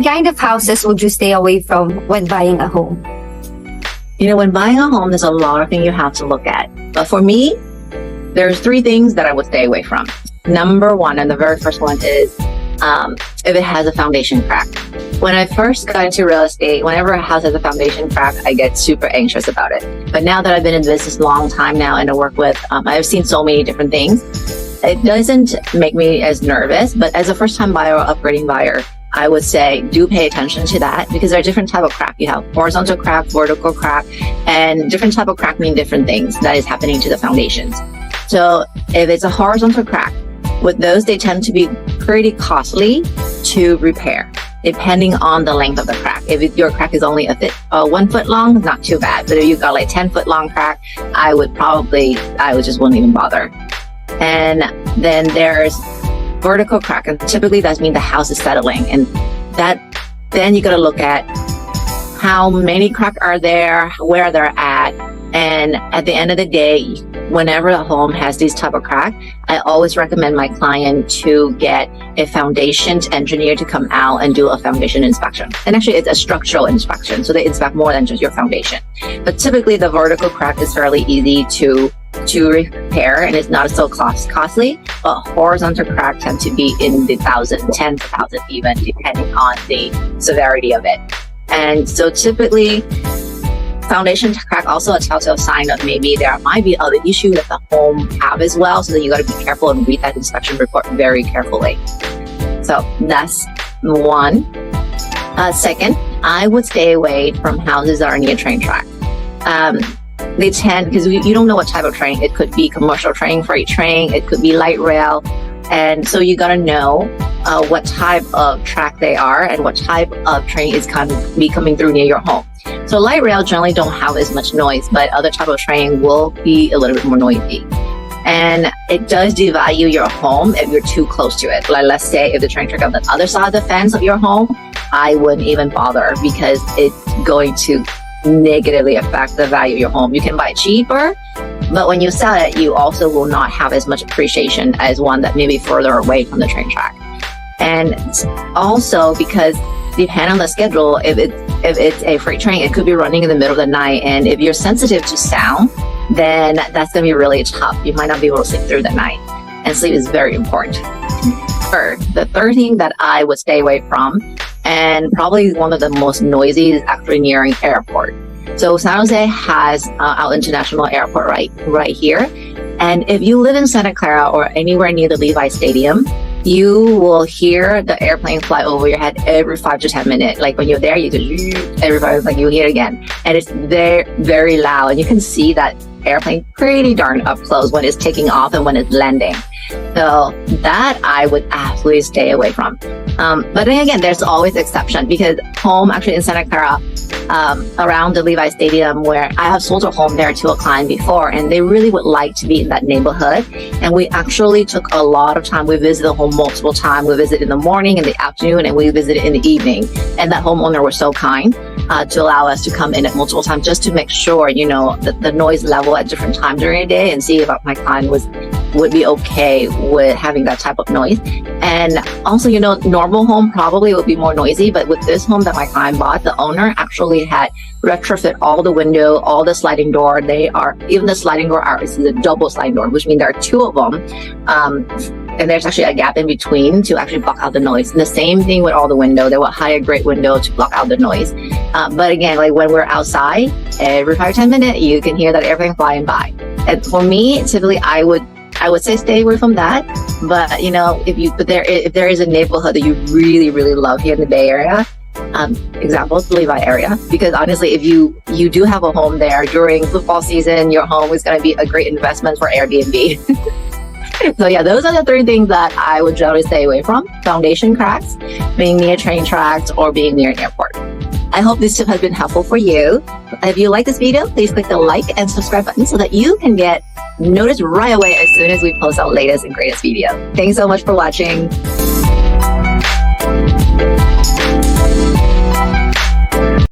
What kind of houses would you stay away from when buying a home? When buying a home, there's a lot of things you have to look at. But for me, there's 3 things that I would stay away from. Number 1, and the very first one is if it has a foundation crack. When I first got into real estate, whenever a house has a foundation crack, I get super anxious about it. But now that I've been in business a long time now and I work with, I've seen so many different things. It doesn't make me as nervous, but as a first-time buyer or upgrading buyer, I would say do pay attention to that, because there are different type of crack. You have horizontal crack, vertical crack, and different type of crack mean different things that is happening to the foundations. So if it's a horizontal crack, with those, they tend to be pretty costly to repair, depending on the length of the crack. If your crack is only 1 foot long, not too bad. But if you got like 10 foot long crack, I would just wouldn't even bother. And then there's vertical crack, and typically that means the house is settling, and then you got to look at how many cracks are there, where they're at. And at the end of the day, whenever a home has these type of crack, I always recommend my client to get a foundation engineer to come out and do a foundation inspection. And actually, it's a structural inspection, so they inspect more than just your foundation. But typically, the vertical crack is fairly easy to repair, and it's not so costly. But horizontal crack tend to be in the thousands, tens of thousands even, depending on the severity of it. And so typically, foundation crack also a telltale sign of maybe there might be other issues that the home have as well. So that you got to be careful and read that inspection report very carefully. So that's 1. Second, I would stay away from houses that are near train track. They tend, because you don't know what type of train. It could be commercial train, freight train, it could be light rail. And so you got to know what type of track they are and what type of train is coming through near your home. So light rail generally don't have as much noise, but other type of train will be a little bit more noisy. And it does devalue your home if you're too close to it. Like, let's say if the train track on the other side of the fence of your home, I wouldn't even bother, because it's going to negatively affect the value of your home. You can buy it cheaper, but when you sell it, you also will not have as much appreciation as one that may be further away from the train track. And also, because depending on the schedule, if it's a freight train, it could be running in the middle of the night, and if you're sensitive to sound, then that's going to be really tough. You might not be able to sleep through the night, and sleep is very important. The third thing that I would stay away from, and probably one of the most noisy, is actually nearing airport. So San Jose has our international airport right here, and if you live in Santa Clara or anywhere near the Levi Stadium, you will hear the airplane fly over your head every 5 to 10 minutes. Like when you're there, you just everybody's like, you hear it again, and it's very, very loud, and you can see that airplane pretty darn up close when it's taking off and when it's landing. So that I would absolutely stay away from. But then again, there's always exception, because home actually in Santa Clara, around the Levi Stadium, where I have sold a home there to a client before, and they really would like to be in that neighborhood. And we actually took a lot of time. We visited the home multiple times. We visited in the morning, in the afternoon, and we visited in the evening. And that homeowner was so kind to allow us to come in at multiple times, just to make sure, the noise level at different times during the day, and see if my client would be okay with having that type of noise. And also, normal home probably would be more noisy, but with this home that my client bought, the owner actually had retrofit all the window, all the sliding door. Even the sliding door is a double sliding door, which means there are 2 of them. And there's actually a gap in between to actually block out the noise. And the same thing with all the window. There were higher grade window to block out the noise. But again, like when we're outside, every 5 to 10 minutes, you can hear that airplane flying by. And for me, typically, I would say stay away from that. But if there is a neighborhood that you really, really love here in the Bay Area, example, the Levi area, because honestly, if you do have a home there during football season, your home is going to be a great investment for Airbnb. So yeah, those are the 3 things that I would generally stay away from: foundation cracks, being near train tracks, or being near an airport. I hope this tip has been helpful for you. If you like this video, please click the like and subscribe button so that you can get notice right away as soon as we post our latest and greatest video. Thanks so much for watching.